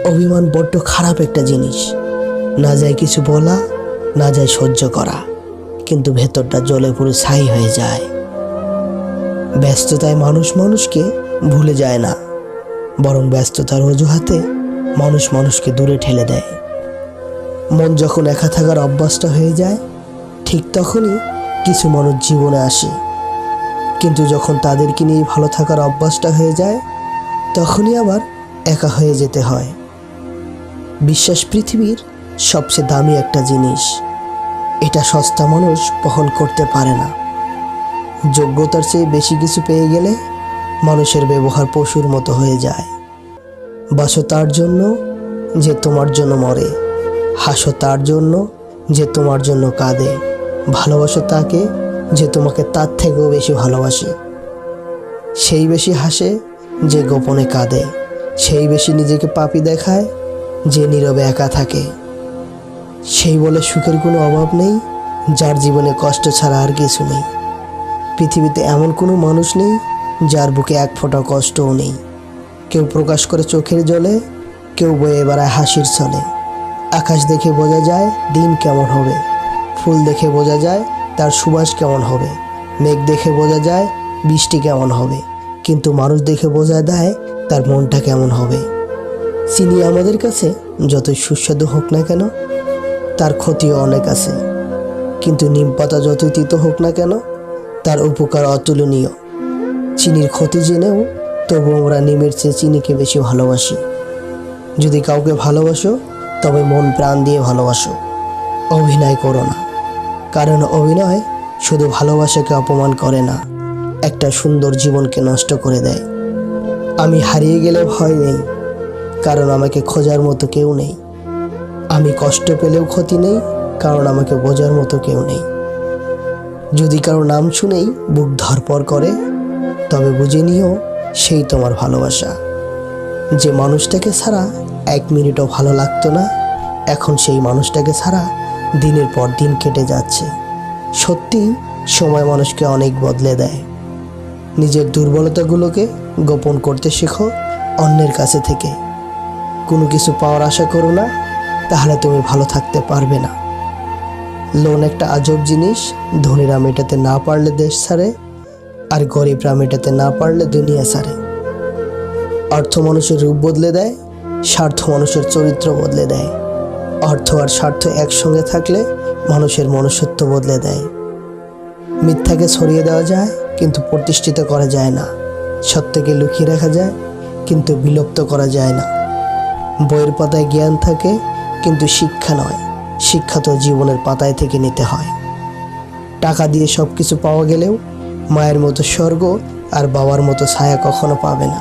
অভিমান বড্ড খারাপ একটা জিনিস। না যায় কিছু বলা, না যায় সহ্য করা, কিন্তু ভেতরটা জ্বলে পুরো ছাই হয়ে যায়। ব্যস্ততায় মানুষ মানুষকে ভুলে যায় না, বরং ব্যস্ততার অজুহাতে মানুষ মানুষকে দূরে ঠেলে দেয়। মন যখন একা থাকার অভ্যাসটা হয়ে যায়, ঠিক তখনই কিছু মানুষ জীবনে আসে, কিন্তু যখন তাদেরকে নিয়ে ভালো থাকার অভ্যাসটা হয়ে যায়, তখনই আবার একা হয়ে যেতে হয়। বিশ্বাস পৃথিবীর সবচেয়ে দামি একটা জিনিস, এটা সস্তা মানুষ বহন করতে পারে না। যোগ্যতার চেয়ে বেশি কিছু পেয়ে গেলে মানুষের ব্যবহার পশুর মতো হয়ে যায়। বাসো তার জন্য যে তোমার জন্য মরে, হাসো তার জন্য যে তোমার জন্য কাঁদে, ভালোবাসো তাকে যে তোমাকে তার থেকেও বেশি ভালোবাসে। সেই বেশি হাসে যে গোপনে কাঁদে, সেই বেশি নিজেকে পাপী দেখায় যে নীরবে একা থাকে। সেই বলে সুখের কোনো অভাব নেই যার জীবনে কষ্ট ছাড়া আর কিছু নেই। পৃথিবীতে এমন কোনো মানুষ নেই যার বুকে এক ফোঁটা কষ্টও নেই। কেউ প্রকাশ করে চোখের জলে, কেউ বয়ে বেড়ায় হাসির ছলে। আকাশ দেখে বোঝা যায় দিন কেমন হবে, ফুল দেখে বোঝা যায় তার সুবাস কেমন হবে, মেঘ দেখে বোঝা যায় বৃষ্টি কেমন হবে, কিন্তু মানুষ দেখে বোঝা দেয় তার মনটা কেমন হবে। চিনি আমাদের কাছে যতই সুস্বাদু হোক না কেন, তার ক্ষতিও অনেক আছে, কিন্তু নিম পাতা যতই তিতো হোক না কেন, তার উপকার অতুলনীয়। চিনির ক্ষতি জেনেও তবু আমরা নিমের চেয়ে চিনিকে বেশি ভালোবাসি। যদি কাউকে ভালোবাসো তবে মন প্রাণ দিয়ে ভালোবাসো, অভিনয় করো না। কারণ অভিনয় শুধু ভালোবাসাকে অপমান করে না, একটা সুন্দর জীবনকে নষ্ট করে দেয়। আমি হারিয়ে গেলে ভয় নেই, কারণ আমাকে খোঁজার মতো কেউ নেই। আমি কষ্ট পেলেও ক্ষতি নেই, কারণ আমাকে বোঝার মতো কেউ নেই। যদি কারো নাম শুনেই বুক ধড়ফড় করে, তবে বুঝে নিও সেই তোমার ভালোবাসা। যে মানুষটাকে ছাড়া 1 মিনিটও ভালো লাগতো না, এখন সেই মানুষটাকে ছাড়া দিনের পর দিন কেটে যাচ্ছে। সত্যি সময় মানুষকে অনেক বদলে দেয়। নিজের দুর্বলতাগুলোকে গোপন করতে শেখো অন্যের কাছে থেকে। কোনো কিছু পাওয়ার আশা করো না, তাহলে তুমি ভালো থাকতে পারবে না। লোন একটা আজব জিনিস, ধনীরা মেটাতে না পারলে দেশ ছাড়ে, আর গরিবরা মেটাতে না পারলে দুনিয়া ছাড়ে। অর্থ মানুষের রূপ বদলে দেয়, স্বার্থ মানুষের চরিত্র বদলে দেয়। অর্থ আর স্বার্থ একসঙ্গে থাকলে মানুষের মনুষ্যত্ব বদলে দেয়। মিথ্যাকে ছড়িয়ে দেওয়া যায়, কিন্তু প্রতিষ্ঠিত করা যায় না। সত্যকে লুকিয়ে রাখা যায়, কিন্তু বিলুপ্ত করা যায় না। বইয়ের পাতায় জ্ঞান থাকে, কিন্তু শিক্ষা নয়। শিক্ষা তো জীবনের পাতায় থেকে নিতে হয়। টাকা দিয়ে সব কিছু পাওয়া গেলেও মায়ের মতো স্বর্গ আর বাবার মতো ছায়া কখনো পাবে না।